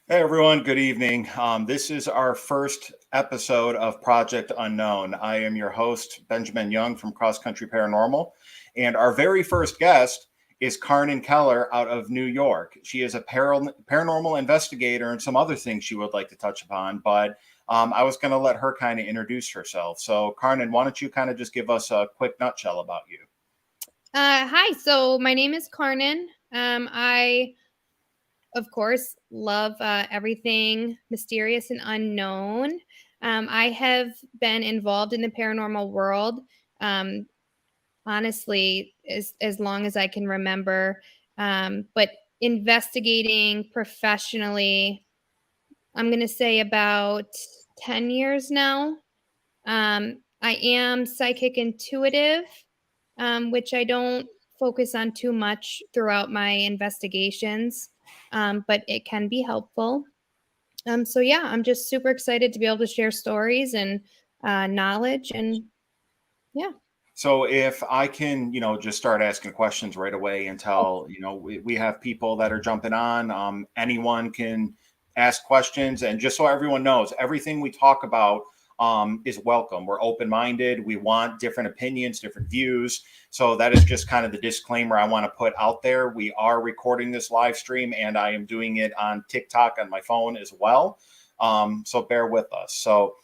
Hey everyone, good evening. This is our first episode of Project Unknown. I am your host, Benjamin Young from Cross Country Paranormal, and our very first guest is Carnan Keller out of New York. She is a paranormal investigator and some other things she would like to touch upon, but I was going to let her kind of introduce herself. So, Carnan, why don't you kind of just give us a quick nutshell about you? Hi, so my name is Carnan. I, of course, love everything mysterious and unknown. I have been involved in the paranormal world, um, honestly, as long as I can remember. But investigating professionally, I'm going to say about 10 years now. I am psychic intuitive, which I don't focus on too much throughout my investigations, but it can be helpful. So yeah, I'm just super excited to be able to share stories and knowledge, and yeah. So if I can, just start asking questions right away until, we have people that are jumping on. Anyone can ask questions. And just so everyone knows, everything we talk about is welcome. We're open-minded. We want different opinions, different views. So that is just kind of the disclaimer I want to put out there. We are recording this live stream and I am doing it on TikTok on my phone as well. So bear with us. So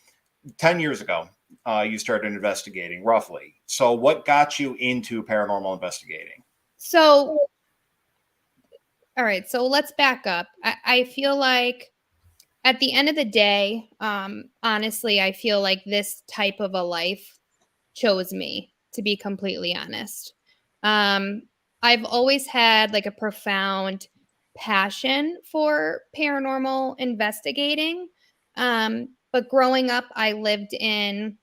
10 years ago, you started investigating roughly. So, what got you into paranormal investigating? So, all right. So let's back up. I feel like at the end of the day, honestly, I feel like this type of a life chose me, to be completely honest. Um, I've always had like a profound passion for paranormal investigating. But growing up, I lived in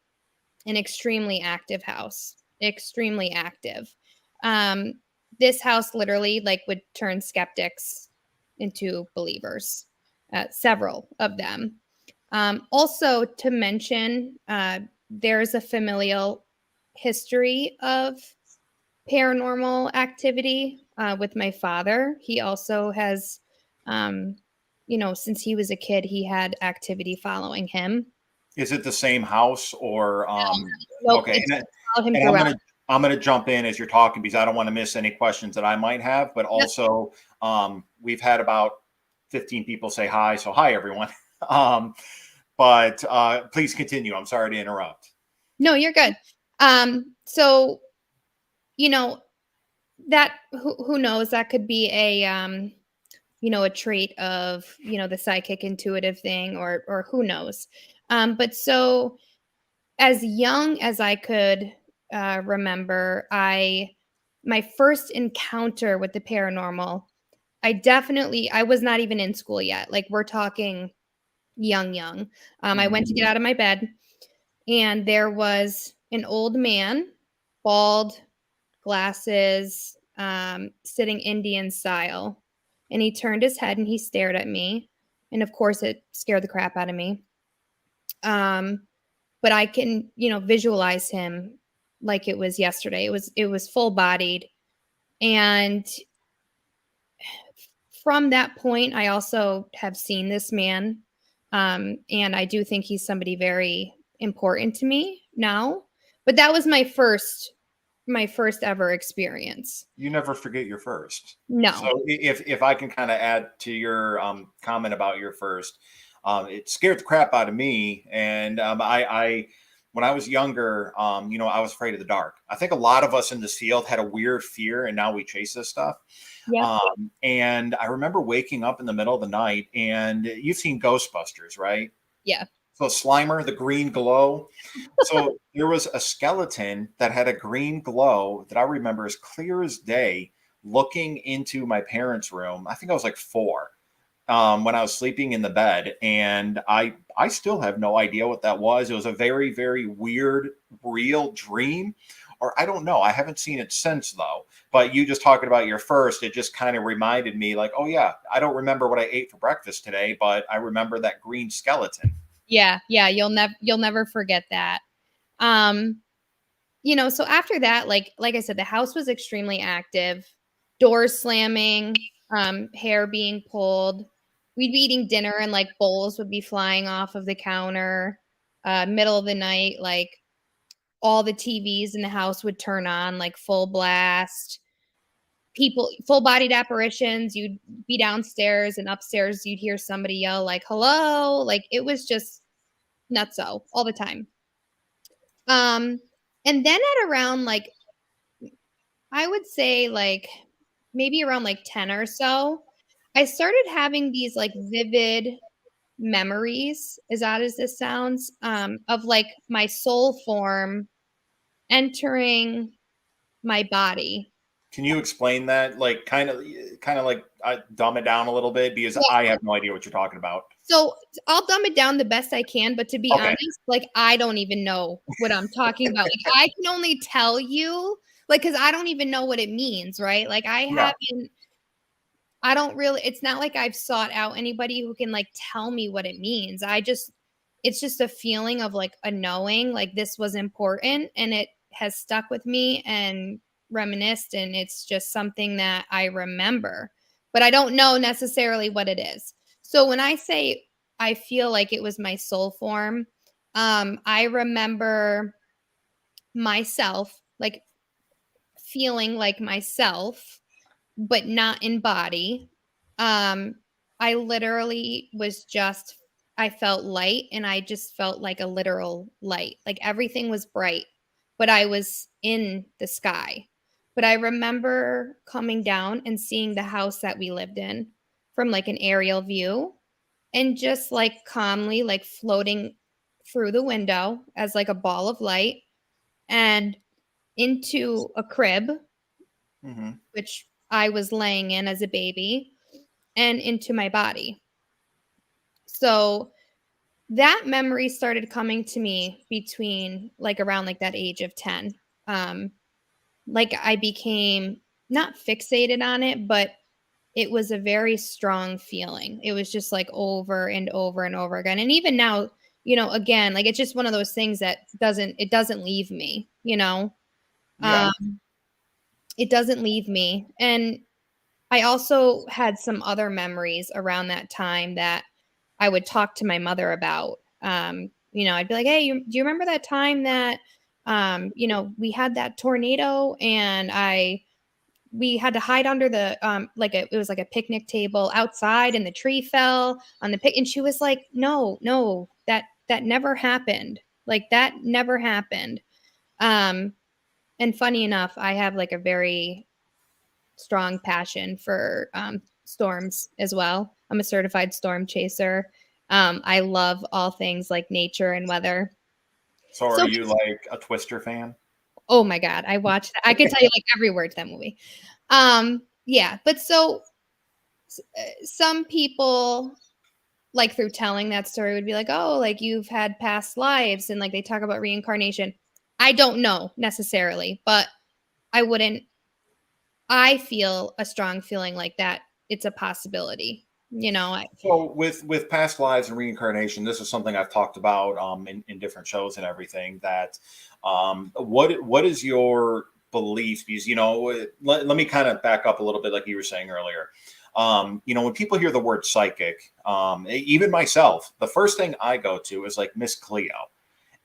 an extremely active house, extremely active. Um, this house literally like would turn skeptics into believers, several of them. Also, to mention, there's a familial history of paranormal activity with my father. He also has, since he was a kid, he had activity following him. Is it the same house or Nope, okay? it's followed him And throughout. I'm gonna jump in as you're talking because I don't want to miss any questions that I might have. But Yep. also, we've had about 15 people say hi, so hi everyone. um, but please continue. I'm sorry to interrupt. No, you're good. So you know that who knows, that could be a trait of the psychic intuitive thing, or who knows. But so as young as I could remember, my first encounter with the paranormal, I was not even in school yet. Like, we're talking young. I went to get out of my bed, and there was an old man, bald, glasses, sitting Indian style. And he turned his head and he stared at me. And of course, it scared the crap out of me. Um, but I can, visualize him like it was yesterday. It was full bodied. And from that point, I also have seen this man. And I do think he's somebody very important to me now. But that was my first ever experience. You never forget your first. So No. if I can kind of add to your comment about your first, it scared the crap out of me, and I when I was younger, I was afraid of the dark. I think a lot of us in this field had a weird fear, and now we chase this stuff. Yep. And I remember waking up in the middle of the night, and you've seen Ghostbusters, right? Yeah. So Slimer, the green glow. So there was a skeleton that had a green glow that I remember as clear as day looking into my parents' room. I think I was like 4 when I was sleeping in the bed. And I still have no idea what that was. It was a very, very weird, real dream. Or I don't know. I haven't seen it since though. But you just talking about your first, it just kind of reminded me like, oh yeah, I don't remember what I ate for breakfast today, but I remember that green skeleton. Yeah, yeah, you'll never forget that. Um, so after that, like I said, the house was extremely active, doors slamming, hair being pulled. we'd be eating dinner and like bowls would be flying off of the counter. Middle of the night, like all the TVs in the house would turn on like full blast. People, full bodied apparitions. You'd be downstairs and upstairs, you'd hear somebody yell like hello. Like it was just nutso all the time. And then at around like, I would say like maybe around like 10 or so, I started having these like vivid memories, as odd as this sounds, of like my soul form entering my body. Can you explain that? Like, kind of like dumb it down a little bit because Well, I have no idea what you're talking about. so I'll dumb it down the best I can, but to be Okay. honest, like I don't even know what I'm talking about. Like I can only tell you, like, because I don't even know what it means, right? Like Yeah. I don't really, it's not like I've sought out anybody who can like tell me what it means. It's just a feeling of like a knowing, like this was important and it has stuck with me and reminisced. And it's just something that I remember, but I don't know necessarily what it is. So when I say I feel like it was my soul form, I remember myself, like feeling like myself but not in body. I literally was just, I felt light and I just felt like a literal light. Like everything was bright, but I was in the sky. But I remember coming down and seeing the house that we lived in from like an aerial view and just like calmly like floating through the window as like a ball of light and into a crib Hmm. which I was laying in as a baby, and into my body. So that memory started coming to me between like around like that age of 10. Um, like I became not fixated on it, but it was a very strong feeling. It was just like over and over and over again. And even now, again, like it's just one of those things that doesn't leave me, Yeah. um, it doesn't leave me. And I also had some other memories around that time that I would talk to my mother about. I'd be like, "Hey, do you remember that time that, we had that tornado and we had to hide under the it was like a picnic table outside and the tree fell on the pic." And she was like, "No, no, that never happened. Like that never happened." Um, and funny enough, I have like a very strong passion for storms as well. I'm a certified storm chaser. I love all things like nature and weather. So, are So, you like a Twister fan? oh my God, I watched that. I could tell you like every word to that movie. Yeah, but so some people like through telling that story would be like, oh, like you've had past lives and like they talk about reincarnation. I don't know necessarily, but I wouldn't I feel a strong feeling like that it's a possibility. So, with past lives and reincarnation, this is something I've talked about in different shows and everything. That what is your belief? Because let me kind of back up a little bit, like you were saying earlier. When people hear the word psychic, even myself, the first thing I go to is like Miss Cleo.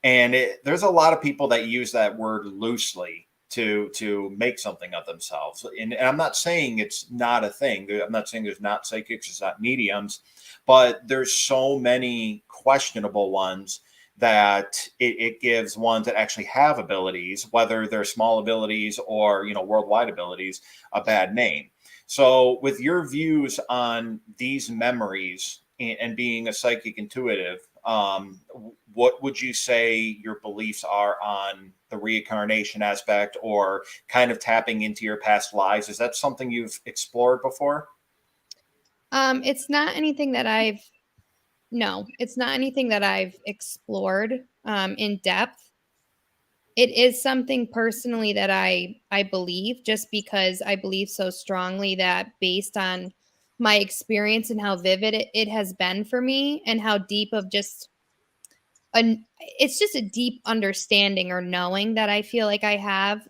And there's a lot of people that use that word loosely to make something of themselves. And I'm not saying it's not a thing. I'm not saying there's not psychics, there's not mediums, but there's so many questionable ones that it gives ones that actually have abilities, whether they're small abilities or worldwide abilities, a bad name. So, with your views on these memories and being a psychic intuitive, what would you say your beliefs are on the reincarnation aspect or kind of tapping into your past lives? Is that something you've explored before? it's not anything that I've no, it's not anything that I've explored in depth. It is something personally that I believe just because I believe so strongly that based on my experience and how vivid it has been for me and how deep of just an it's just a deep understanding or knowing that I feel like I have.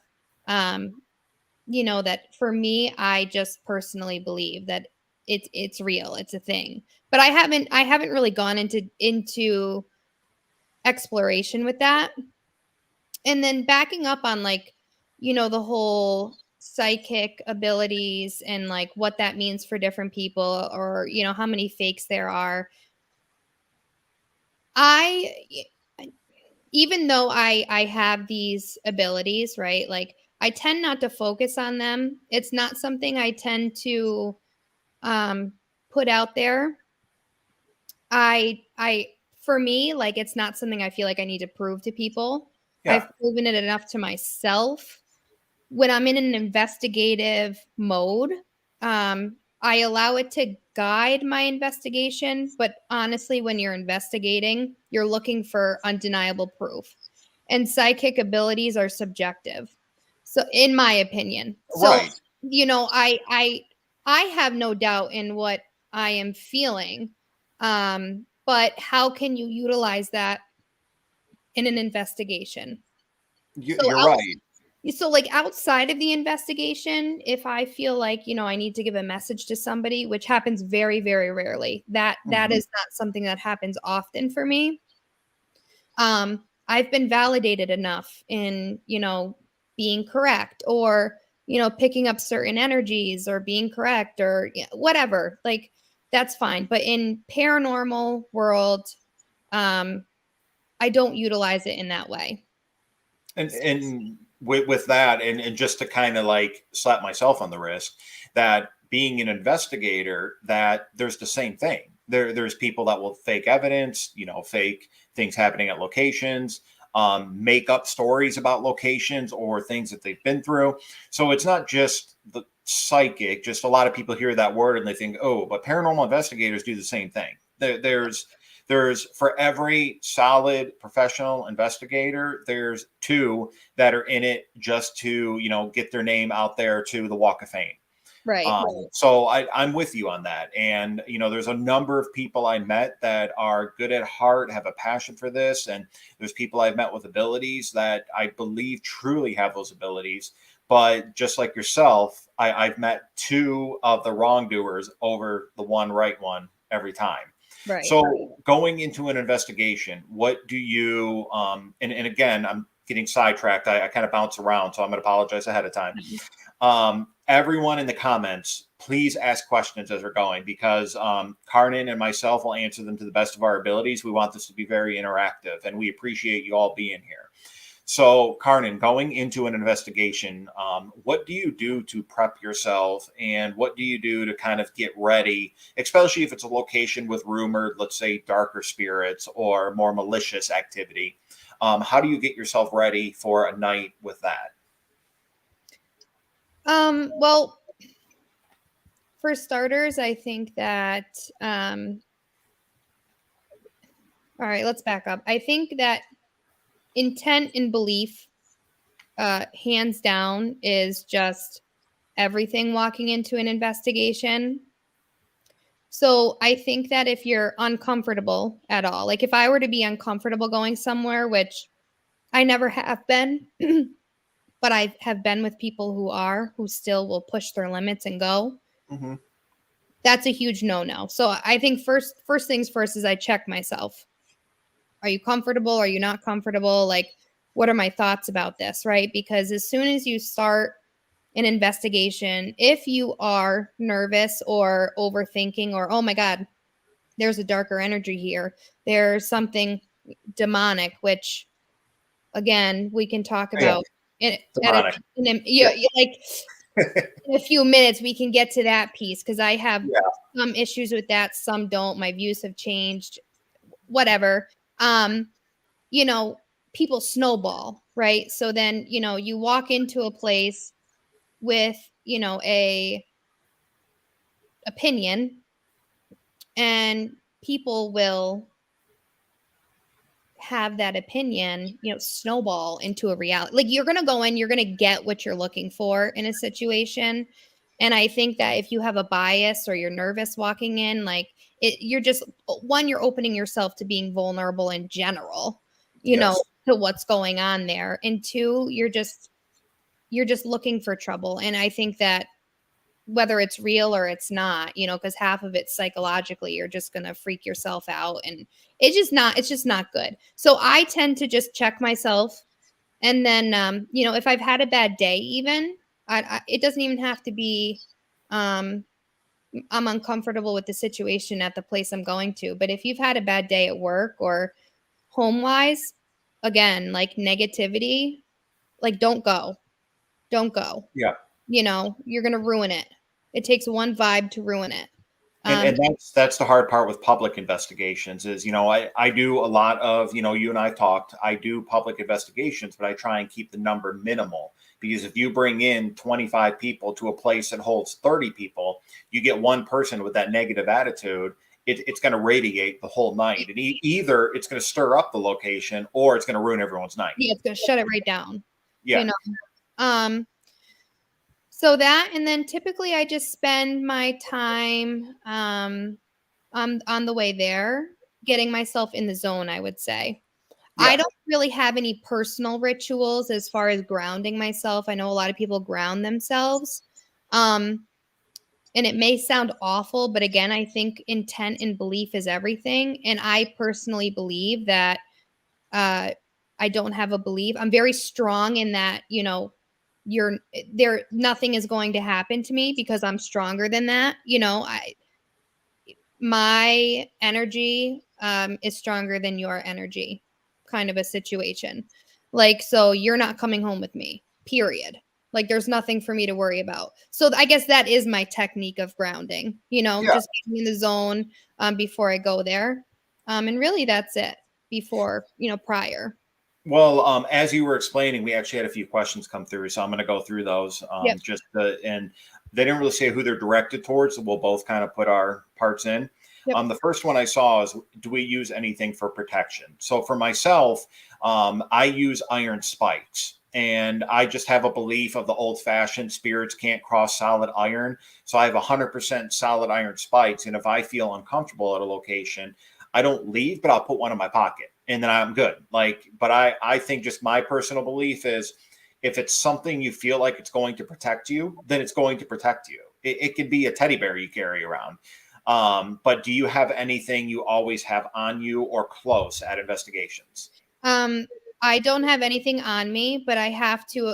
That for me, I just personally believe that it's real, it's a thing. But I haven't really gone into exploration with that. And then backing up on like, the whole psychic abilities and like what that means for different people, or how many fakes there are. I Even though I have these abilities, right? Like I tend not to focus on them. It's not something I tend to um put out there. I For me, like it's not something I feel like I need to prove to people. Yeah. I've proven it enough to myself. When I'm in an investigative mode, I allow it to guide my investigation. But honestly, when you're investigating, you're looking for undeniable proof. And psychic abilities are subjective. So, in my opinion, Right. I have no doubt in what I am feeling. But how can you utilize that in an investigation? So You're right. like outside of the investigation, if I feel like, I need to give a message to somebody, which happens very, very rarely, that Mhm. is not something that happens often for me. I've been validated enough in, being correct, or, picking up certain energies, or being correct, or whatever. Like that's fine. But in paranormal world, um, I don't utilize it in that way. And with that, and just to kind of like slap myself on the wrist, that being an investigator, that there's the same thing. There's people that will fake evidence, fake things happening at locations, make up stories about locations or things that they've been through. So it's not just the psychic. Just a lot of people hear that word and they think, oh, but paranormal investigators do the same thing. There's for every solid professional investigator, there's two that are in it just to, get their name out there to the Walk of Fame. Right. So I'm with you on that. And, there's a number of people I met that are good at heart, have a passion for this. And there's people I've met with abilities that I believe truly have those abilities. But just like yourself, I've met two of the wrongdoers over the one right one every time. Right. So going into an investigation, what do you, and again, I'm getting sidetracked. I kind of bounce around, so I'm going to apologize ahead of time. Everyone in the comments, please ask questions as we're going, because Carnan and myself will answer them to the best of our abilities. We want this to be very interactive, and we appreciate you all being here. So, Carnan, going into an investigation, what do you do to prep yourself, and what do you do to kind of get ready, especially if it's a location with rumored, let's say, darker spirits or more malicious activity? How do you get yourself ready for a night with that? Well, for starters, I think that all right, let's back up. I think that intent and belief, hands down, is just everything walking into an investigation. So I think that if you're uncomfortable at all, like if I were to be uncomfortable going somewhere, which I never have been, but I have been with people who still will push their limits and go. Mm-hmm. That's a huge no-no. So I think first things first is I check myself. Are you comfortable? Are you not comfortable? Like, what are my thoughts about this? Right? Because as soon as you start an investigation, if you are nervous or overthinking, or, oh my God, there's a darker energy here, there's something demonic, which again, we can talk Yeah, about demonic. like in a few minutes, we can get to that piece because I have Yeah. some issues with that, some don't. My views have changed, whatever. Um, you know, People snowball, right? So then, you walk into a place with, a opinion, and people will have that opinion, snowball into a reality. Like you're going to go in, you're going to get what you're looking for in a situation. And I think that if you have a bias or you're nervous walking in, like you're just one, you're opening yourself to being vulnerable in general, Yes. to what's going on there. And two, you're just looking for trouble. And I think that whether it's real or it's not, because half of it psychologically, you're just going to freak yourself out, and it's just not good. So I tend to just check myself. And then, if I've had a bad day, even it doesn't even have to be, I'm uncomfortable with the situation at the place I'm going to. But if you've had a bad day at work or home wise, again, like negativity, like don't go. Don't go. Yeah. You're going to ruin it. It takes one vibe to ruin it. And that's the hard part with public investigations is, I do a lot of, you and I talked, I do public investigations, but I try and keep the number minimal, because if you bring in 25 people to a place that holds 30 people, you get one person with that negative attitude, it's going to radiate the whole night. And either it's going to stir up the location or it's going to ruin everyone's night. Yeah, it's going to shut it right down. Yeah. So that, and then typically I just spend my time on the way there, getting myself in the zone, I would say. Yeah. I don't really have any personal rituals as far as grounding myself. I know a lot of people ground themselves. And it may sound awful, but again, I think intent and belief is everything. And I personally believe that I don't have a belief. I'm very strong in that, nothing is going to happen to me because I'm stronger than that. My energy is stronger than your energy, kind of a situation. Like, so you're not coming home with me, period. Like, there's nothing for me to worry about. So I guess that is my technique of grounding, just being in the zone before I go there. And really that's it before, prior. Well, as you were explaining, we actually had a few questions come through, so I'm going to go through those. Yep. And they didn't really say who they're directed towards, so we'll both kind of put our parts in. Yep. The first one I saw is, do we use anything for protection? So for myself, I use iron spikes, and I just have a belief of the old-fashioned spirits can't cross solid iron. So I have 100% solid iron spikes, and if I feel uncomfortable at a location, I don't leave, but I'll put one in my pocket. And then I'm good. But I think just my personal belief is, if it's something you feel like it's going to protect you, then it's going to protect you. It could be a teddy bear you carry around. But do you have anything you always have on you or close at investigations? I don't have anything on me, but I have to,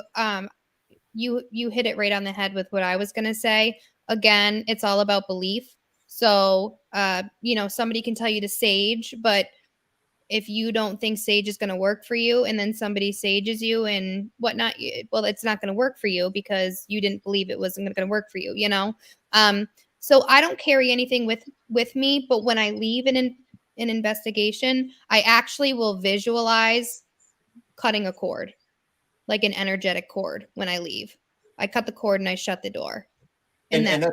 you hit it right on the head with what I was going to say. Again, it's all about belief. So, somebody can tell you to sage, but if you don't think sage is going to work for you, and then somebody sages you and whatnot, well, it's not going to work for you because you didn't believe it wasn't going to work for you, So I don't carry anything with me, but when I leave an investigation, I actually will visualize cutting a cord, like an energetic cord. When I leave, I cut the cord and I shut the door. And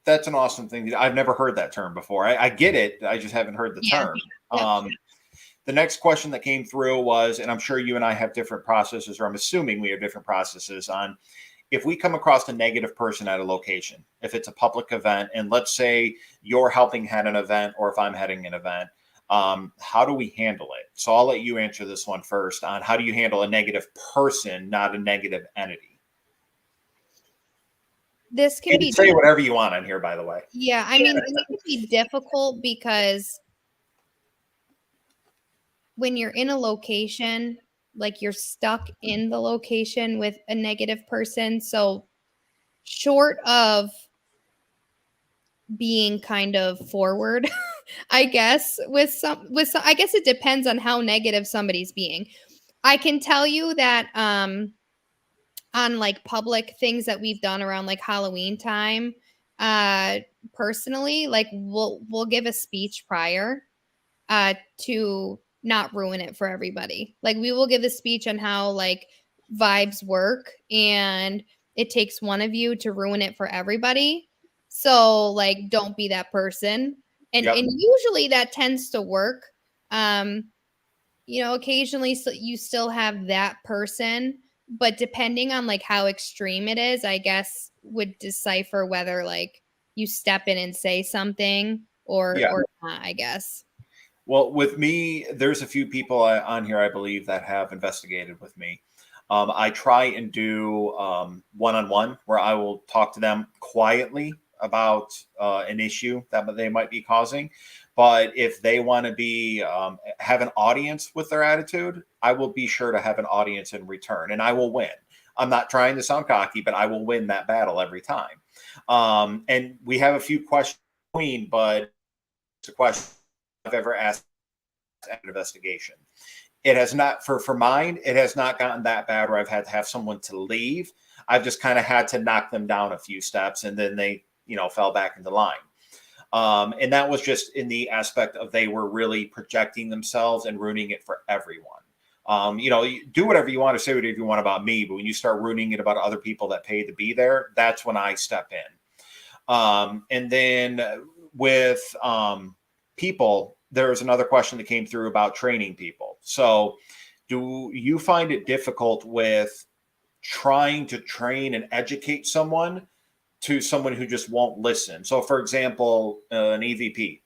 that's an awesome thing. I've never heard that term before. I get it. I just haven't heard the term. Yep. The next question that came through was, and I'm sure you and I have different processes, or I'm assuming we have different processes on, if we come across a negative person at a location, if it's a public event, and let's say you're helping head an event, or if I'm heading an event, how do we handle it? So I'll let you answer this one first on how do you handle a negative person, not a negative entity? This can be say whatever you want on here, by the way. Yeah, I mean, this can be difficult because when you're in a location, like you're stuck in the location with a negative person. So short of being kind of forward, I guess, with some, I guess it depends on how negative somebody's being. I can tell you that on like public things that we've done around like Halloween time, personally, like we'll give a speech prior to not ruin it for everybody. Like we will give a speech on how like vibes work, and it takes one of you to ruin it for everybody. So like don't be that person. And and usually that tends to work. Occasionally you still have that person, but depending on like how extreme it is, I guess would decipher whether like you step in and say something or not, I guess. Well, with me, there's a few people on here, I believe, that have investigated with me. I try and do one-on-one where I will talk to them quietly about an issue that they might be causing. But if they want to be have an audience with their attitude, I will be sure to have an audience in return, and I will win. I'm not trying to sound cocky, but I will win that battle every time. And we have a few questions, but it's a question I've ever asked at an investigation. It has not for mine. It has not gotten that bad where I've had to have someone to leave. I've just kind of had to knock them down a few steps, and then they, fell back into line. And that was just in the aspect of they were really projecting themselves and ruining it for everyone. You do whatever you want to say, whatever you want about me, but when you start ruining it about other people that pay to be there, that's when I step in. And then with people, there's another question that came through about training people. So do you find it difficult with trying to train and educate someone to someone who just won't listen? So for example, an EVP,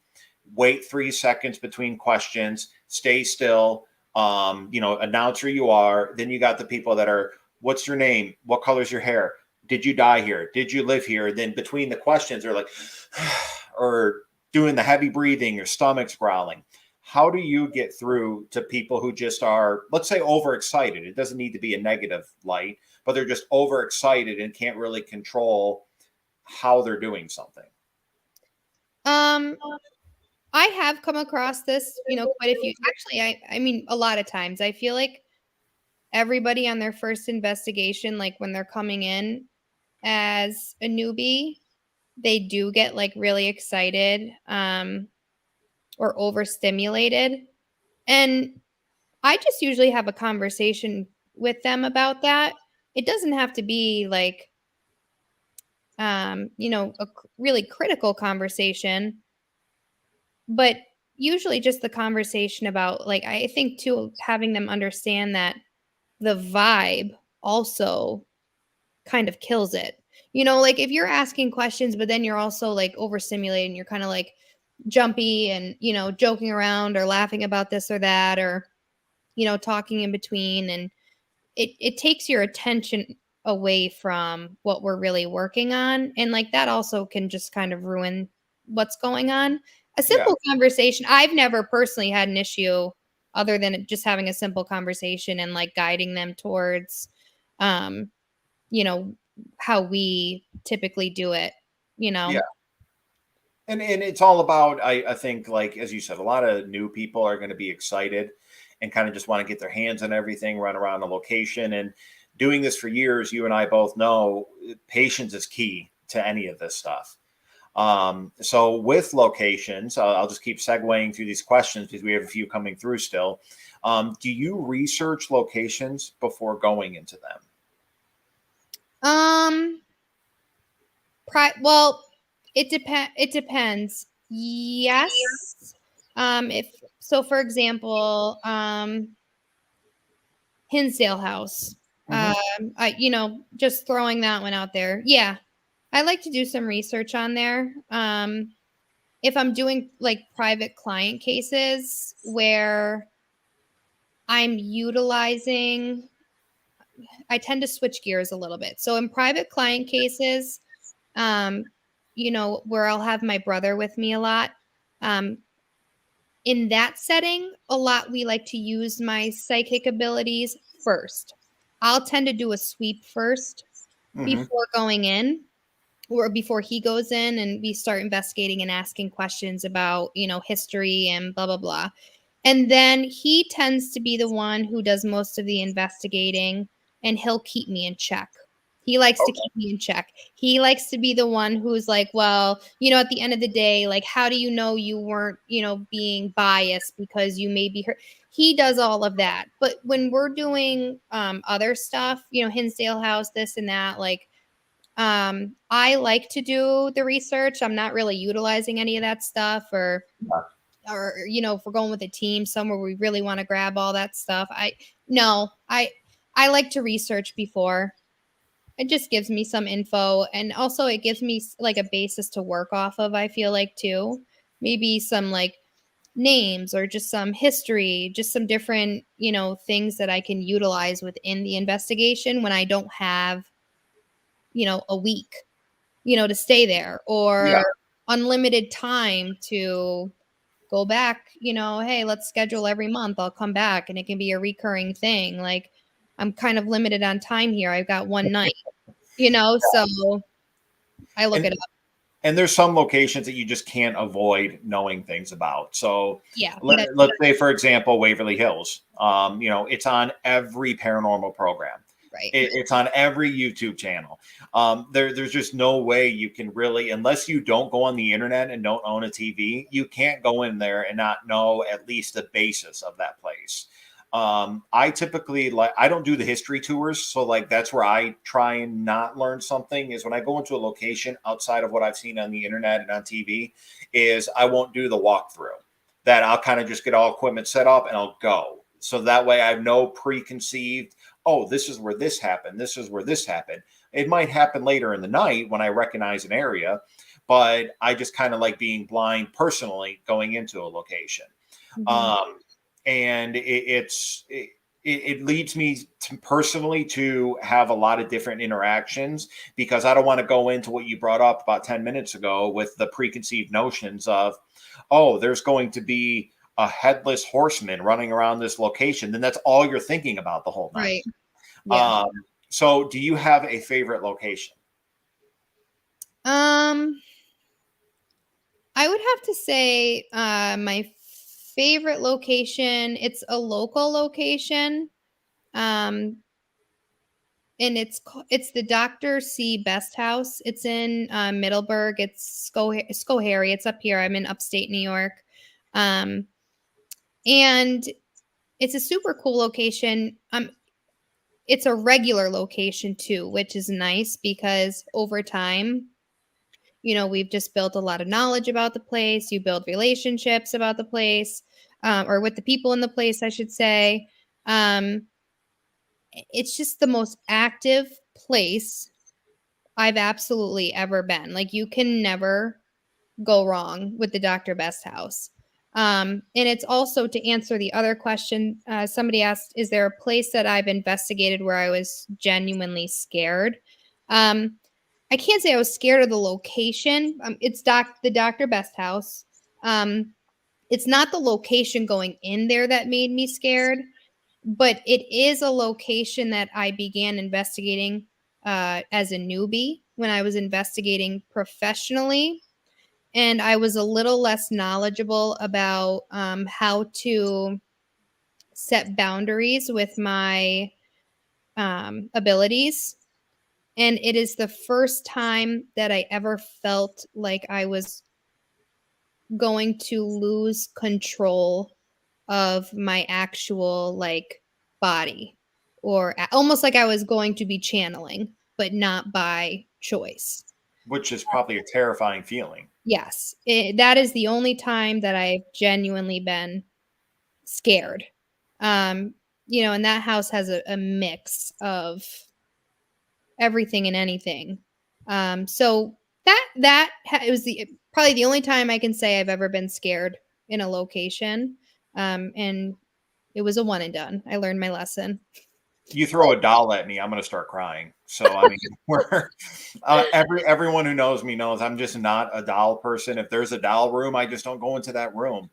wait 3 seconds between questions, stay still, announce who you are. Then you got the people that are, what's your name? What color's your hair? Did you die here? Did you live here? Then between the questions they're like, or doing the heavy breathing, your stomach's growling. How do you get through to people who just are, let's say, overexcited? It doesn't need to be a negative light, but they're just overexcited and can't really control how they're doing something. I have come across this, quite a few. Actually, I mean, a lot of times. I feel like everybody on their first investigation, like when they're coming in as a newbie, they do get like really excited or overstimulated. And I just usually have a conversation with them about that. It doesn't have to be like, a really critical conversation, but usually just the conversation about, like, I think too, having them understand that the vibe also kind of kills it. Like if you're asking questions, but then you're also like overstimulated and you're kind of like jumpy and, joking around or laughing about this or that, or, talking in between. And it takes your attention away from what we're really working on. And like that also can just kind of ruin what's going on. A Yeah. simple conversation, I've never personally had an issue other than just having a simple conversation and like guiding them towards um how we typically do it, Yeah. And it's all about, I think, like, as you said, a lot of new people are going to be excited and kind of just want to get their hands on everything, run around the location. And doing this for years, you and I both know patience is key to any of this stuff. So with locations, I'll just keep segueing through these questions because we have a few coming through still. Do you research locations before going into them? Well, it depends. Yes. If so, for example, Hinsdale House. Just throwing that one out there. Yeah, I like to do some research on there. If I'm doing like private client cases where I'm utilizing, I tend to switch gears a little bit. So in private client cases, where I'll have my brother with me a lot. In that setting, a lot we like to use my psychic abilities first. I'll tend to do a sweep first before going in, or before he goes in, and we start investigating and asking questions about, history and blah, blah, blah. And then he tends to be the one who does most of the investigating, and he'll keep me in check. He likes to keep me in check. He likes to be the one who's like, well, at the end of the day, like, how do you know you weren't, being biased because you may be hurt? He does all of that. But when we're doing other stuff, Hinsdale House, this and that, like, I like to do the research. I'm not really utilizing any of that stuff, or if we're going with a team somewhere we really want to grab all that stuff. I like to research before. It just gives me some info, and also it gives me like a basis to work off of, I feel like, too. Maybe some like names or just some history, just some different, things that I can utilize within the investigation when I don't have, a week, to stay there Yeah. or unlimited time to go back, hey, let's schedule every month. I'll come back and it can be a recurring thing. Like I'm kind of limited on time here. I've got one night, so I look And it up. and there's some locations that you just can't avoid knowing things about. So Yeah. let's say, for example, Waverly Hills. It's on every paranormal program. Right. It's on every YouTube channel. There's just no way you can really, unless you don't go on the internet and don't own a TV, you can't go in there and not know at least the basis of that place. I typically I don't do the history tours, so like that's where I try and not learn something is when I go into a location outside of what I've seen on the internet and on TV, is I won't do the walkthrough. That I'll kind of just get all equipment set up and I'll go. So that way I have no preconceived, oh, this is where this happened. This is where this happened. It might happen later in the night when I recognize an area, but I just kind of like being blind personally going into a location. Mhm. And it leads me to personally to have a lot of different interactions because I don't want to go into what you brought up about 10 minutes ago with the preconceived notions of, oh, there's going to be a headless horseman running around this location. Then that's all you're thinking about the whole night. Right. Yeah. Um, so do you have a favorite location? Um, I would have to say my favorite location, it's a local location. Um, and it's the Dr. C. Best House. It's in Middleburg. It's Schoharie. It's up here. I'm in upstate New York. Um, and it's a super cool location. It's a regular location too, which is nice because over time, we've just built a lot of knowledge about the place. You build relationships about the place, or with the people in the place, I should say. Um, it's just the most active place I've absolutely ever been. Like you can never go wrong with the Dr. Best house. And it's also to answer the other question. Somebody asked, is there a place that I've investigated where I was genuinely scared? Um, I can't say I was scared of the location. It's the Dr. Best house. It's not the location going in there that made me scared, but it is a location that I began investigating as a newbie when I was investigating professionally. And I was a little less knowledgeable about how to set boundaries with my abilities. And it is the first time that I ever felt like I was going to lose control of my actual like body or almost like I was going to be channeling, but not by choice. Which is probably a terrifying feeling. Yes, that is the only time that I've genuinely been scared. Um, and that house has a mix of everything and anything. So it was probably the only time I can say I've ever been scared in a location. And it was a one and done. I learned my lesson. You throw a doll at me, I'm going to start crying. So I mean, we're everyone who knows me knows I'm just not a doll person. If there's a doll room, I just don't go into that room.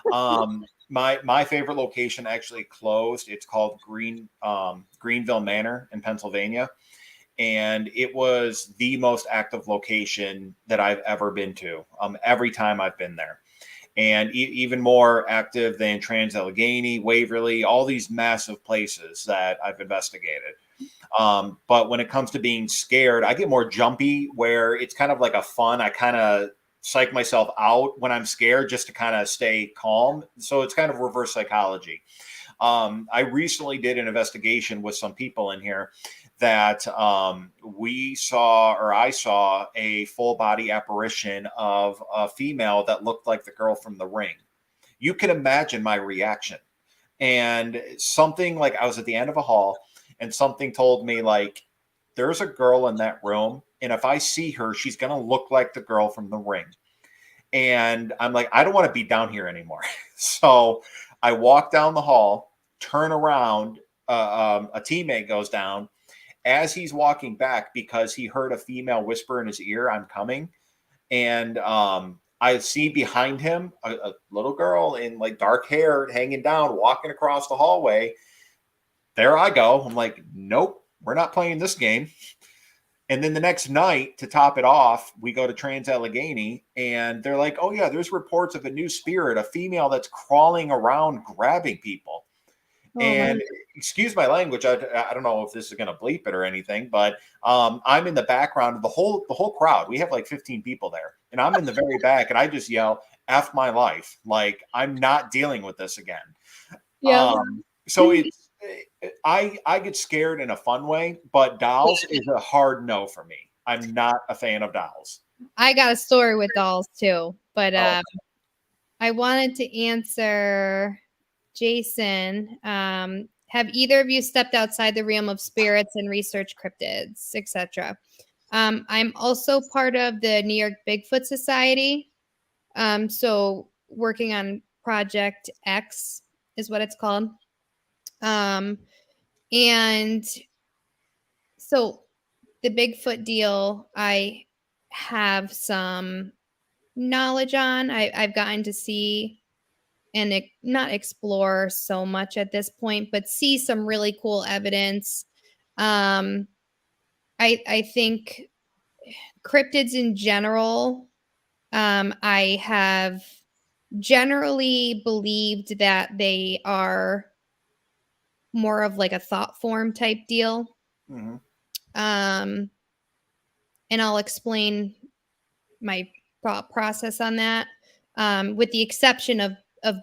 My favorite location actually closed. It's called Greenville Manor in Pennsylvania, and it was the most active location that I've ever been to. Every time I've been there, and even more active than Trans Allegheny, Waverly, all these massive places that I've investigated. But when it comes to being scared, I get more jumpy where it's kind of like a fun. I kind of psych myself out when I'm scared just to kind of stay calm. So it's kind of reverse psychology. I recently did an investigation with some people in here that I saw a full body apparition of a female that looked like the girl from The Ring. You can imagine my reaction. And something like I was at the end of a hall and something told me like, there's a girl in that room. And if I see her, she's going to look like the girl from The Ring. And I'm like, I don't want to be down here anymore. So I walk down the hall, turn around, a teammate goes down. As he's walking back, because he heard a female whisper in his ear, "I'm coming." And I see behind him a little girl in like dark hair hanging down, walking across the hallway. There I go. I'm like, nope, we're not playing this game. And then the next night, to top it off, we go to Trans-Allegheny, and they're like, "Oh yeah, there's reports of a new spirit, a female that's crawling around grabbing people." Oh my. And excuse my language, I don't know if this is going to bleep it or anything, but I'm in the background of the whole crowd. We have like 15 people there, and I'm in the very back, and I just yell, "F my life!" Like, I'm not dealing with this again. Yeah. So I get scared in a fun way, but dolls is a hard no for me. I'm not a fan of dolls. I got a story with dolls too, but Oh, I wanted to answer Jason. Have either of you stepped outside the realm of spirits and research cryptids, etc.? I'm also part of the New York Bigfoot Society. So working on Project X is what it's called. And so the Bigfoot deal, I have some knowledge on. I've gotten to see and not explore so much at this point, but see some really cool evidence. I think cryptids in general, I have generally believed that they are more of like a thought form type deal. mhm. And I'll explain my thought process on that, with the exception of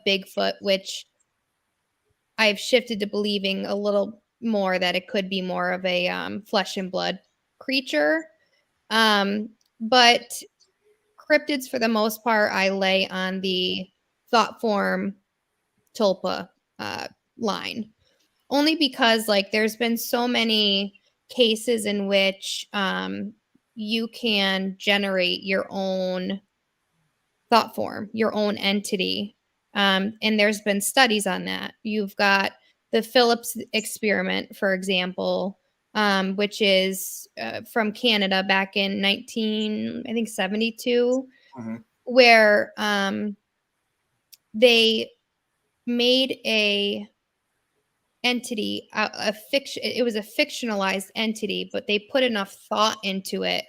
Bigfoot, which I've shifted to believing a little more that it could be more of a flesh and blood creature. But cryptids, for the most part, I lay on the thought form tulpa line, only because like there's been so many cases in which you can generate your own thought form, your own entity. And there's been studies on that. You've got the Phillips experiment, for example, which is from Canada back in 1972, Mhm. where they made a entity, a fiction. It was a fictionalized entity, but they put enough thought into it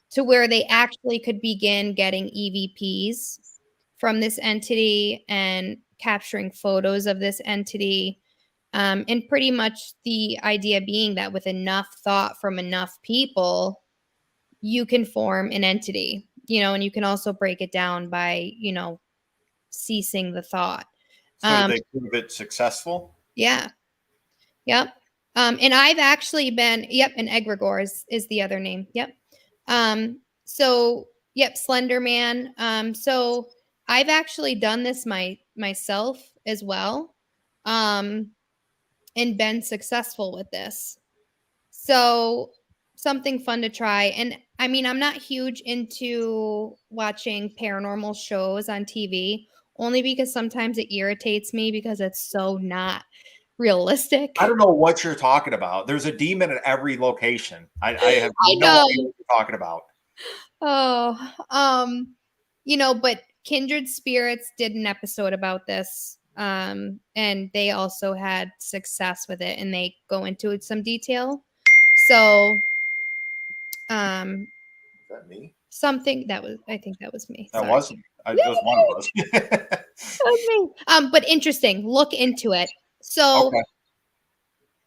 to where they actually could begin getting EVPs from this entity and capturing photos of this entity. And pretty much the idea being that with enough thought from enough people, you can form an entity, and you can also break it down by, ceasing the thought. So did Um, they prove it successful? yeah. Yep. And I've actually been, yep, and egregore is the other name. Yep. So yep, Slender Man. So I've actually done this myself as well. And been successful with this. So something fun to try. And I mean, I'm not huge into watching paranormal shows on TV, only because sometimes it irritates me because it's so not I realistic. don't know what you're talking about. There's a demon at every location. I have I no know. idea what you're talking about. Oh, but Kindred Spirits did an episode about this. And they also had success with it, and they go into it some detail. So, um, Is that me? I think that was me. That Sorry. wasn't. It was one of us. That was me. But interesting. Look into it. So Okay.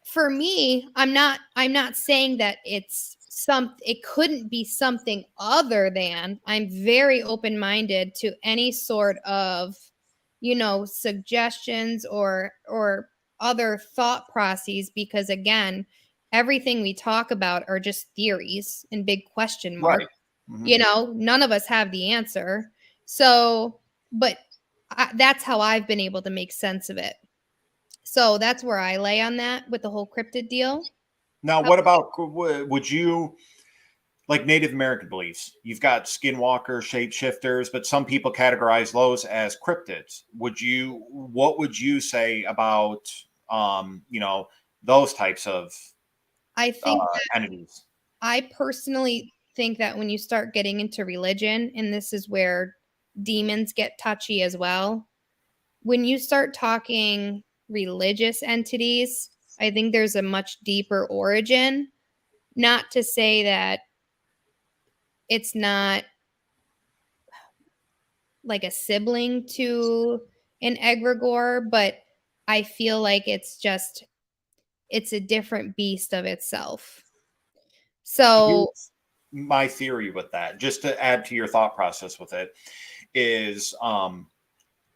for me, I'm not saying that it couldn't be something other than. I'm very open-minded to any sort of, suggestions or other thought processes, because again, everything we talk about are just theories and big question marks. Right. Mhm. None of us have the answer. So, but that's how I've been able to make sense of it. So that's where I lay on that with the whole cryptid deal. Now, Uh, what about would you? like Native American beliefs. You've got skinwalkers, shapeshifters, but some people categorize those as cryptids. What would you say about, those types of I think entities? I personally think that when you start getting into religion, and this is where demons get touchy as well, when you start talking religious entities, I think there's a much deeper origin. Not to say that it's not like a sibling to an egregore, but I feel like it's a different beast of itself. So, My theory with that, just to add to your thought process with it, is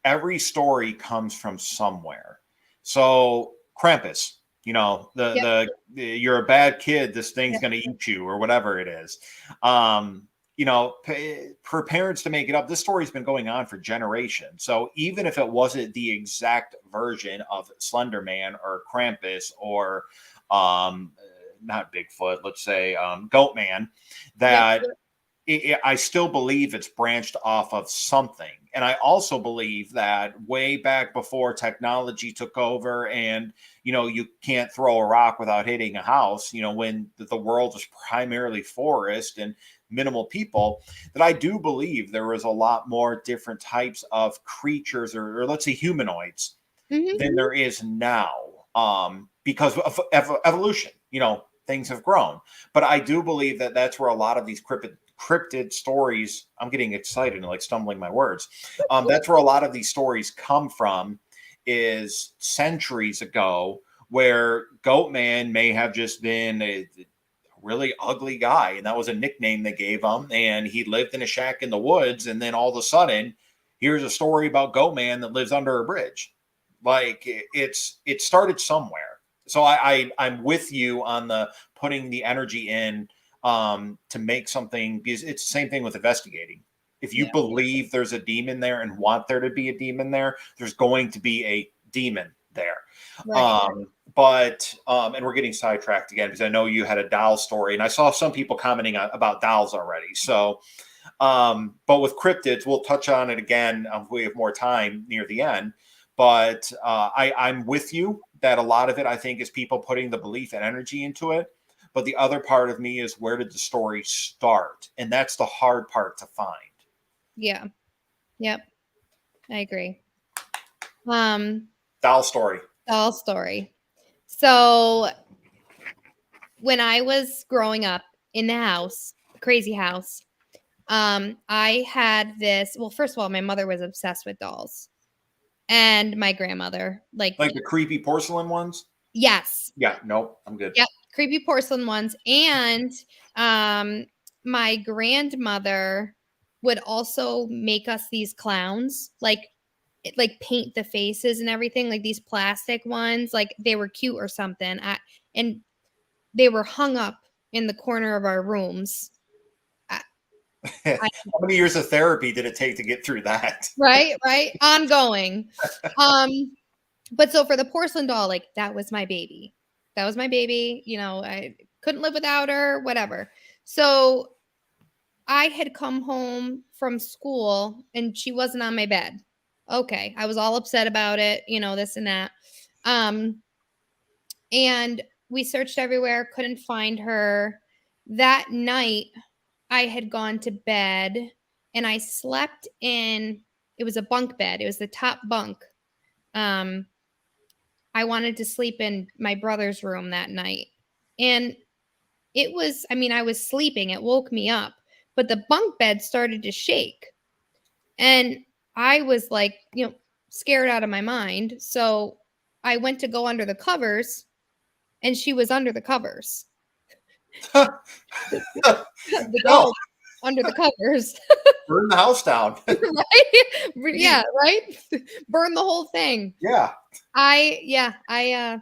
every story comes from somewhere. So Krampus, yep, you're a bad kid, this thing's yep. going to eat you or whatever it is. For parents to make it up, this story's been going on for generations. So even if it wasn't the exact version of Slender Man or Krampus or not Bigfoot, let's say Goat Man, that I still believe it's branched off of something. And I also believe that way back before technology took over and, you can't throw a rock without hitting a house, when the world was primarily forest and minimal people, that I do believe there was a lot more different types of creatures or let's say humanoids than there is now because of evolution. Things have grown. But I do believe that that's where a lot of these cryptid stories, I'm getting excited and like stumbling my words. That's where a lot of these stories come from, is centuries ago, where Goat Man may have just been a really ugly guy, and that was a nickname they gave him, and he lived in a shack in the woods, and then all of a sudden, here's a story about Goat Man that lives under a bridge. Like it started somewhere. So I'm with you on the putting the energy in to make something, because it's the same thing with investigating. If you believe there's a demon there and want there to be a demon there, there's going to be a demon there. Right. And we're getting sidetracked again because I know you had a doll story, and I saw some people commenting about dolls already. So, but with cryptids, we'll touch on it again if we have more time near the end. But I'm with you that a lot of it, I think, is people putting the belief and energy into it. But the other part of me is, where did the story start? And that's the hard part to find. Yeah. Yep. I agree. Doll story. Doll story. So when I was growing up in the house, the crazy house, I had this. Well, first of all, my mother was obsessed with dolls, and my grandmother, like the creepy porcelain ones. Yes. Yeah. Nope. I'm good. Yep. Creepy porcelain ones, and my grandmother would also make us these clowns, like paint the faces and everything, like these plastic ones, like they were cute or something. And they were hung up in the corner of our rooms. How many years of therapy did it take to get through that? Right. Ongoing. But so for the porcelain doll, like that was my baby. I couldn't live without her, whatever. So I had come home from school and she wasn't on my bed. Okay. I was all upset about it, this and that. And we searched everywhere, couldn't find her. That night, I had gone to bed and I slept in, it was a bunk bed. It was the top bunk. I wanted to sleep in my brother's room that night. And I was sleeping. It woke me up, but the bunk bed started to shake. And I was like, scared out of my mind. So I went to go under the covers and she was under the covers. The doll under the covers. Burn the house down. Right? Yeah, right? Burn the whole thing. Yeah. I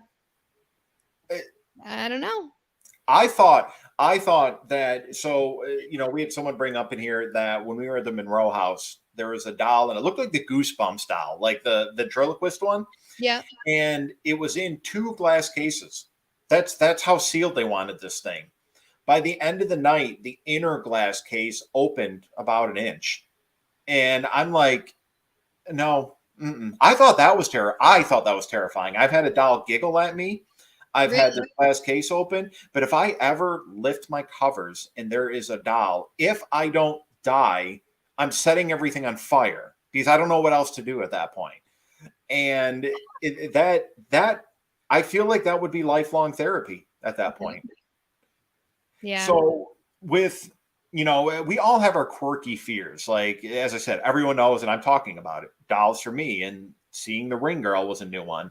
don't know. I thought that, so, we had someone bring up in here that when we were at the Monroe house, there was a doll and it looked like the Goosebumps doll, like the ventriloquist one. Yeah. And it was in 2 glass cases. That's how sealed they wanted this thing. By the end of the night, the inner glass case opened about an inch. And I'm like, no, I thought that was I thought that was terrifying. I've had a doll giggle at me. I've had the Really? glass case open, but if I ever lift my covers and there is a doll, if I don't die, I'm setting everything on fire because I don't know what else to do at that point. And that I feel like that would be lifelong therapy at that point. Yeah. So with we all have our quirky fears. Like as I said, everyone knows, and I'm talking about it. Dolls for me, and seeing the Ring Girl was a new one.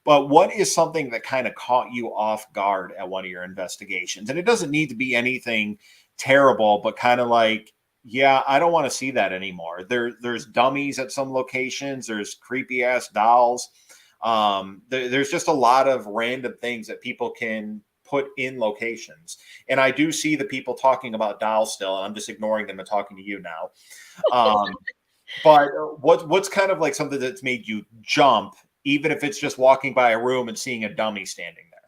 But what is something that kind of caught you off guard at one of your investigations? And it doesn't need to be anything terrible, but kind of like, yeah, I don't want to see that anymore. There's dummies at some locations. There's creepy ass dolls. There's just a lot of random things that people can put in locations. And I do see the people talking about dolls still, and I'm just ignoring them and talking to you now. But what's kind of like something that's made you jump, even if it's just walking by a room and seeing a dummy standing there?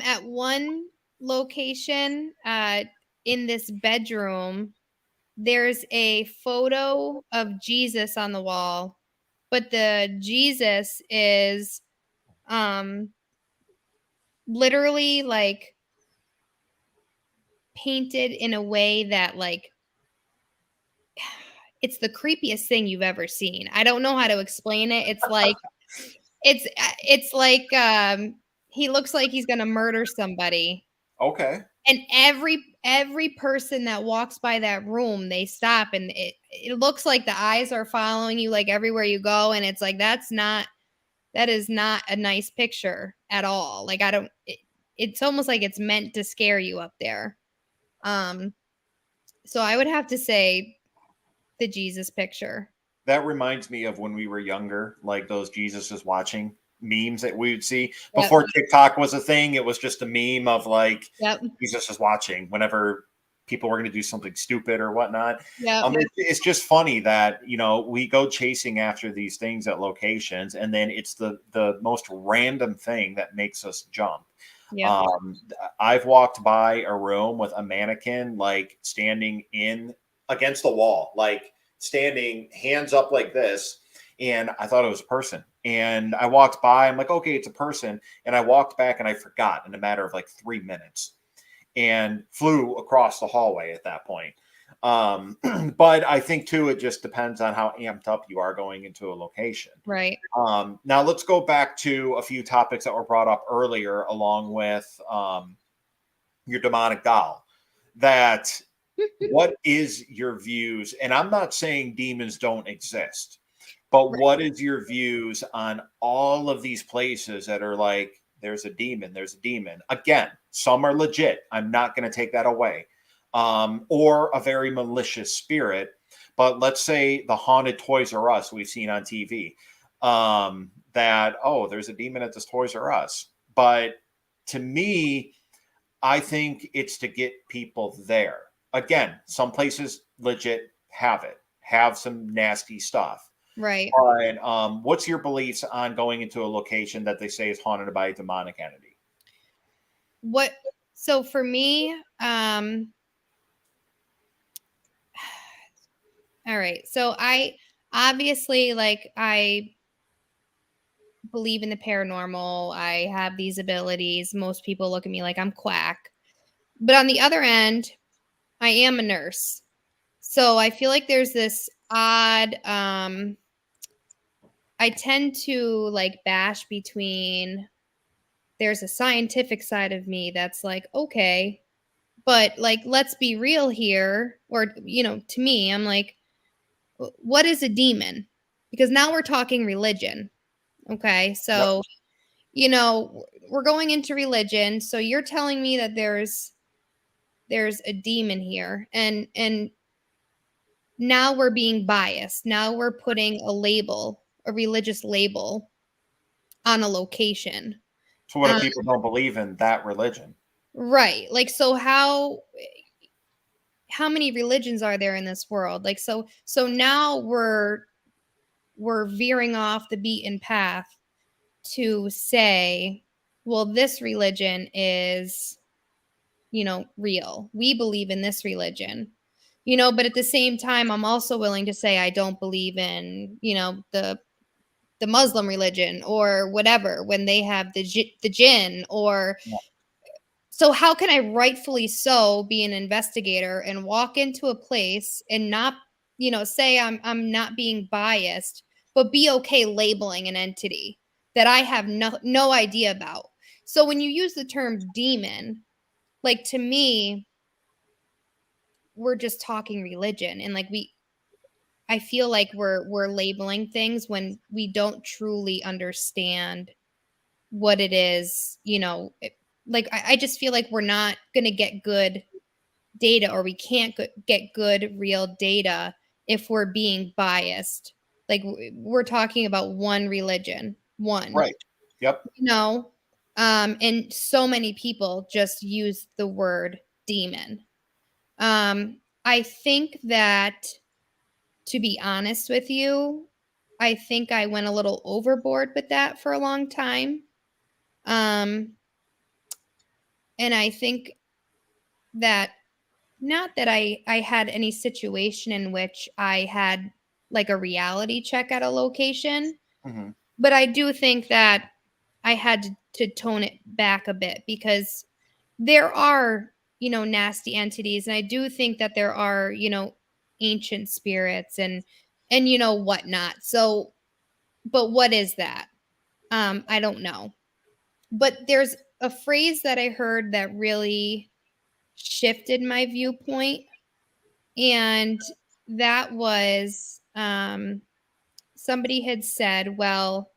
At one location, in this bedroom, there's a photo of Jesus on the wall, but the Jesus is literally like painted in a way that like it's the creepiest thing you've ever seen. I don't know how to explain it. It's like he looks like he's going to murder somebody. Okay. And every person that walks by that room, they stop, and it looks like the eyes are following you like everywhere you go, and it's like that is not a nice picture at all. Like it's almost like it's meant to scare you up there. So I would have to say the Jesus picture. That reminds me of when we were younger, like those Jesus is watching memes that we would see Yep. before TikTok was a thing. It was just a meme of like Yep. Jesus is watching whenever people were going to do something stupid or whatnot. Yep. It's just funny that we go chasing after these things at locations, and then it's the most random thing that makes us jump. Yep. I've walked by a room with a mannequin like standing in against the wall, like standing hands up like this, and I thought it was a person. And I walked by, I'm like, okay, it's a person. And I walked back and I forgot in a matter of like 3 minutes and flew across the hallway at that point. But I think too, it just depends on how amped up you are going into a location. Right. Now let's go back to a few topics that were brought up earlier, along with your demonic doll. That what is your views? And I'm not saying demons don't exist, but Right. what is your views on all of these places that are like, there's a demon, there's a demon? Again, some are legit. I'm not going to take that away. Or a very malicious spirit. But let's say the haunted Toys R Us we've seen on TV. That, oh, there's a demon at this Toys R Us. But to me, I think it's to get people there. Again, some places legit have some nasty stuff. Right. But what's your beliefs on going into a location that they say is haunted by a demonic entity? So for me, all right. So I obviously I believe in the paranormal. I have these abilities. Most people look at me like I'm quack. But on the other end, I am a nurse. So I feel like there's this odd I tend to like bash between there's a scientific side of me that's like, okay, but like let's be real here, or to me, I'm like, what is a demon? Because now we're talking religion. Okay? So, we're going into religion, so you're telling me that there's a demon here, and now we're being biased. Now we're putting a religious label on a location. So what if people don't believe in that religion? Right. Like, so how many religions are there in this world? Like, so now we're veering off the beaten path to say, well, this religion is, real. We believe in this religion, but at the same time, I'm also willing to say I don't believe in, the Muslim religion or whatever when they have the jinn or Yeah. so how can I rightfully so be an investigator and walk into a place and not, say I'm not being biased, but be okay labeling an entity that I have no idea about. So when you use the term demon, like to me, we're just talking religion and like I feel like we're labeling things when we don't truly understand what it is, like I just feel like we're not going to get good data or we can't get good real data if we're being biased. Like we're talking about one religion, one, Right. Yep. and so many people just use the word demon. I think that, to be honest with you, I think I went a little overboard with that for a long time. Um, and I think that not that I had any situation in which I had like a reality check at a location, Hmm. but I do think that I had to tone it back a bit because there are, nasty entities. And I do think that there are, ancient spirits and, whatnot. So, but what is that? I don't know. But there's a phrase that I heard that really shifted my viewpoint. And that was somebody had said, well,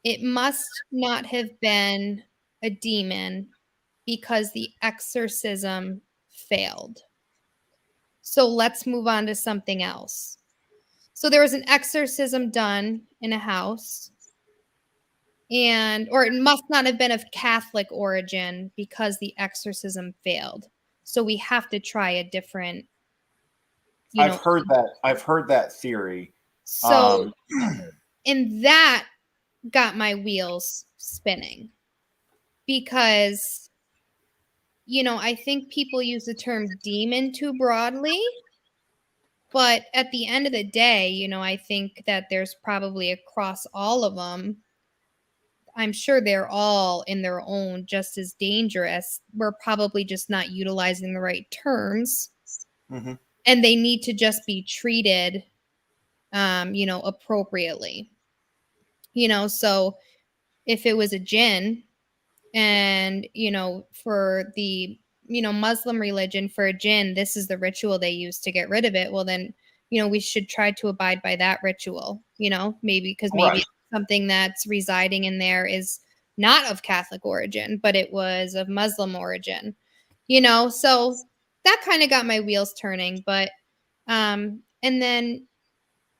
it must not have been a demon because the exorcism failed. So let's move on to something else. So there was an exorcism done in a house, or it must not have been of Catholic origin because the exorcism failed. So we have to try a different, you I've know. heard that. I've heard that theory. So, Um, and that got my wheels spinning because, I think people use the term demon too broadly. But at the end of the day, I think that there's probably across all of them, I'm sure they're all in their own just as dangerous. We're probably just not utilizing the right terms mhm. and they need to just be treated, appropriately. So if it was a jinn, and for the Muslim religion, for a jinn, this is the ritual they use to get rid of it, well then we should try to abide by that ritual, maybe Right. something that's residing in there is not of Catholic origin but it was of Muslim origin, so that kind of got my wheels turning. But and then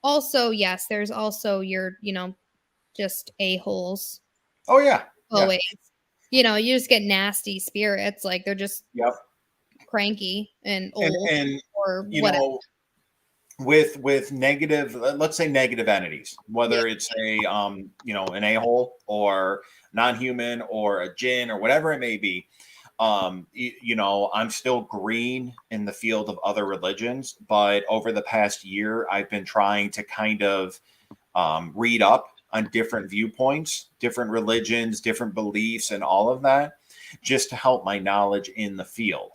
also, yes, there's also your just a-holes Oh yeah. Yeah. always. You just get nasty spirits, like they're just Yep. cranky and And old and or you whatever. know, with negative, let's say negative entities, Yeah. whether it's an a-hole or non-human or a jinn or whatever it may be. I'm still green in the field of other religions, but over the past year I've been trying to kind of read up on different viewpoints, different religions, different beliefs, and all of that, just to help my knowledge in the field.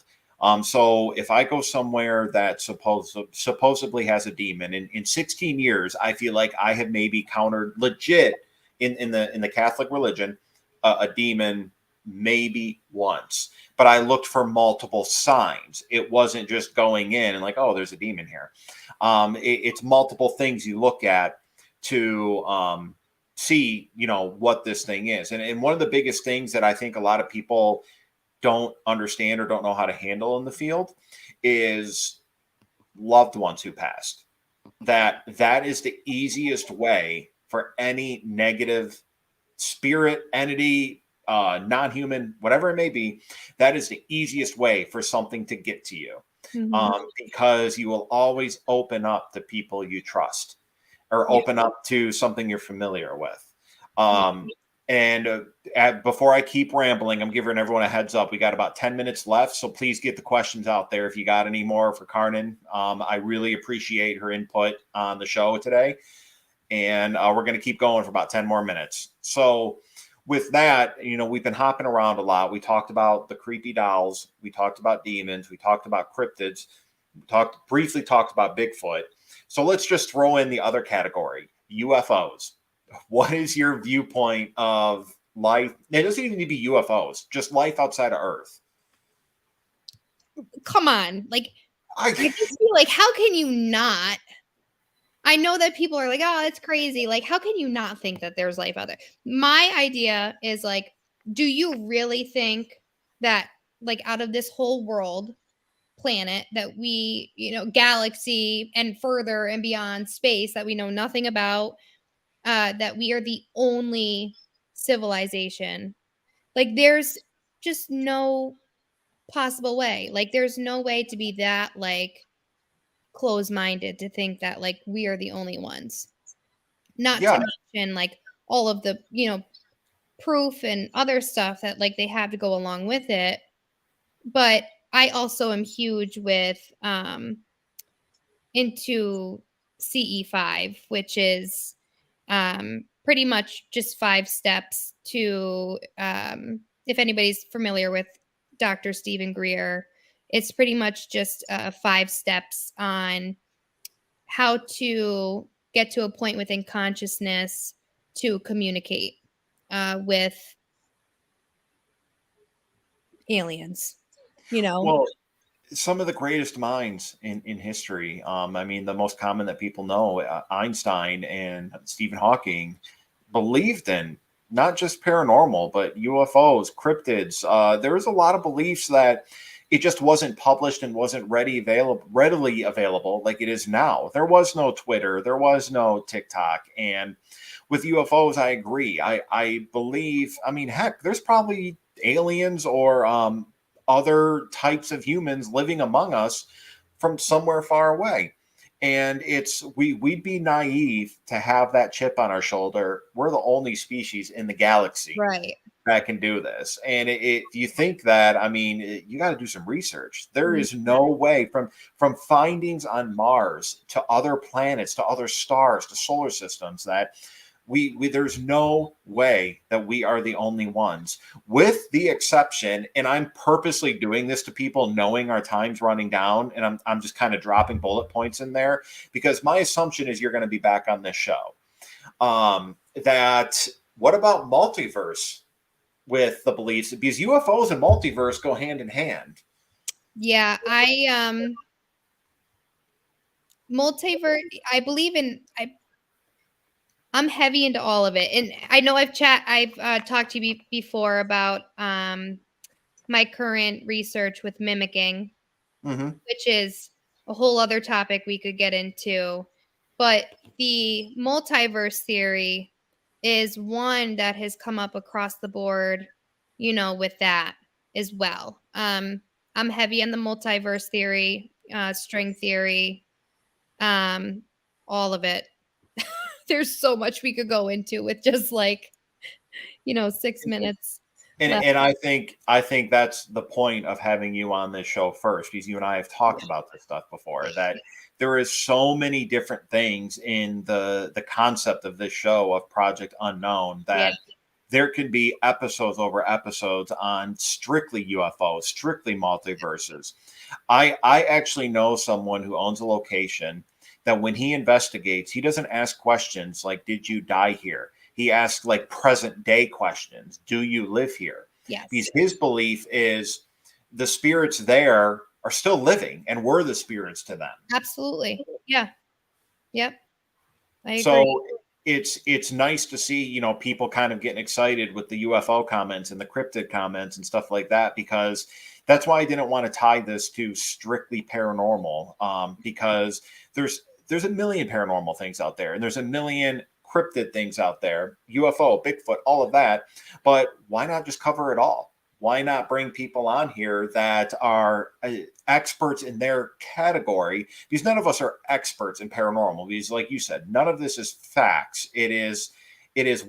So if I go somewhere that supposedly has a demon, in 16 years, I feel like I have maybe countered legit in the Catholic religion a demon maybe once, but I looked for multiple signs. It wasn't just going in and like, oh, there's a demon here. It's multiple things you look at to see, what this thing is. And one of the biggest things that I think a lot of people don't understand or don't know how to handle in the field is loved ones who passed. That is the easiest way for any negative spirit, entity, non-human, whatever it may be. That is the easiest way for something to get to you, Mhm. because you will always open up to people you trust or Yeah. open up to something you're familiar with. Yeah. Um, And before I keep rambling, I'm giving everyone a heads up. We got about 10 minutes left, so please get the questions out there if you got any more for Carnan. I really appreciate her input on the show today. And we're going to keep going for about 10 more minutes. So with that, we've been hopping around a lot. We talked about the creepy dolls. We talked about demons. We talked about cryptids. We briefly talked about Bigfoot. So let's just throw in the other category, UFOs. What is your viewpoint of life? It doesn't even need to be UFOs, just life outside of Earth. Come on. Like, I just feel like, how can you not? I know that people are like, oh, it's crazy. Like, how can you not think that there's life out there? My idea is like, do you really think that, like, out of this whole world, planet that we, galaxy and further and beyond space that we know nothing about, that we are the only civilization? Like, there's just no possible way. Like, there's no way to be that, like, close-minded to think that, like, we are the only ones. Not to mention, like, all of the, proof and other stuff that, like, they have to go along with it. But I also am huge with into CE5, which is pretty much just 5 steps to, if anybody's familiar with Dr. Stephen Greer, it's pretty much just 5 steps on how to get to a point within consciousness to communicate with aliens, Well, some of the greatest minds in history. I mean, the most common that people know, Einstein and Stephen Hawking, believed in not just paranormal, but UFOs, cryptids. There was a lot of beliefs that it just wasn't published and wasn't readily available like it is now. There was no Twitter, there was no TikTok. And with UFOs, I agree. I believe, I mean, heck, there's probably aliens or other types of humans living among us from somewhere far away. And we'd be naive to have that chip on our shoulder. We're the only species in the galaxy right that can do this. And if you think that, I mean, you got to do some research. There is no way from findings on Mars to other planets, to other stars, to solar systems, that we there's no way that we are the only ones, with the exception, and I'm purposely doing this to people knowing our time's running down, and I'm just kind of dropping bullet points in there because my assumption is you're going to be back on this show. That what about multiverse with the beliefs, because UFOs and multiverse go hand in hand. Yeah, multiverse, I believe in, I'm heavy into all of it. And I know I've talked to you before about my current research with mimicking, which is a whole other topic we could get into. But the multiverse theory is one that has come up across the board, with that as well. I'm heavy on the multiverse theory, string theory, all of it. There's so much we could go into with just 6 minutes. And I think that's the point of having you on this show first, because you and I have talked about this stuff before, that there is so many different things in the concept of this show of Project Unknown that there could be episodes over episodes on strictly UFOs, strictly multiverses. I actually know someone who owns a location that when he investigates, he doesn't ask questions like, did you die here? He asks like present day questions. Do you live here? Yes. Because his belief is the spirits there are still living and we're the spirits to them. Absolutely. Yeah. Yep. I agree. So it's nice to see, people kind of getting excited with the UFO comments and the cryptid comments and stuff like that, because that's why I didn't want to tie this to strictly paranormal, because there's a million paranormal things out there and there's a million cryptid things out there, UFO, Bigfoot, all of that. But why not just cover it all? Why not bring people on here that are experts in their category? Because none of us are experts in paranormal. Because, like you said, none of this is facts. It's It is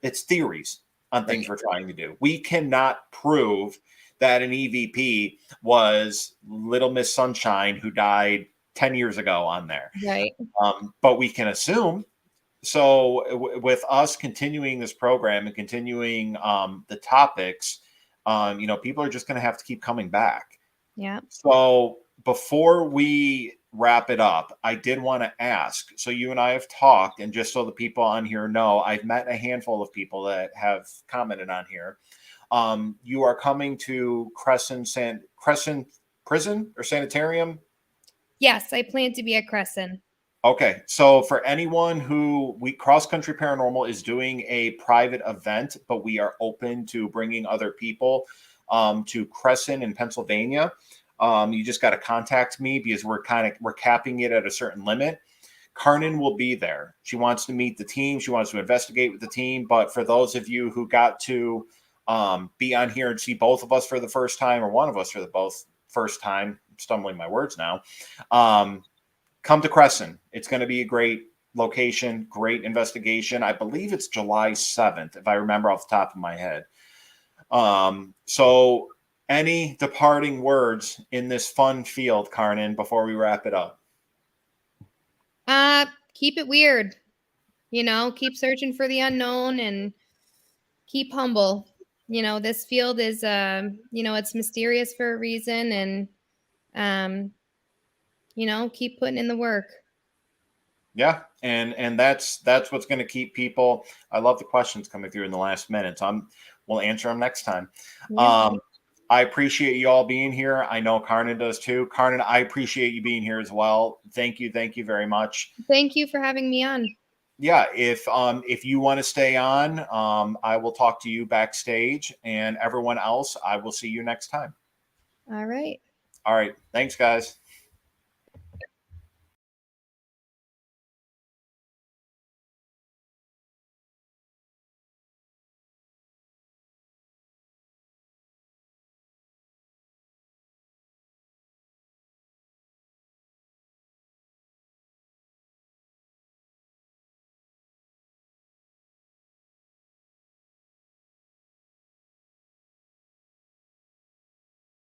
it's theories on things we're trying to do. We cannot prove that an EVP was Little Miss Sunshine who died 10 years ago on there. Right. But we can assume. So with us continuing this program and continuing the topics, people are just going to have to keep coming back. Yeah. So before we wrap it up, I did want to ask, so you and I have talked, and just so the people on here know, I've met a handful of people that have commented on here. You are coming to Crescent Prison or Sanitarium? Yes, I plan to be at Crescent. Okay, so for anyone Cross Country Paranormal is doing a private event, but we are open to bringing other people to Crescent in Pennsylvania. You just got to contact me because we're capping it at a certain limit. Carnan will be there. She wants to meet the team. She wants to investigate with the team. But for those of you who got to be on here and see both of us for the first time, or one of us for the first time, I'm stumbling my words now. Come to Crescent. It's going to be a great location, great investigation. I believe it's July 7th, if I remember off the top of my head. So any departing words in this fun field, Carnan, before we wrap it up? Keep it weird. Keep searching for the unknown and keep humble. This field is, it's mysterious for a reason, and, keep putting in the work. Yeah. And that's what's going to keep people. I love the questions coming through in the last minute. We'll answer them next time. Yeah. I appreciate you all being here. I know Carnan does too. Carnan, I appreciate you being here as well. Thank you very much. Thank you for having me on. Yeah, if you want to stay on, I will talk to you backstage, and everyone else, I will see you next time. All right. All right. Thanks, guys.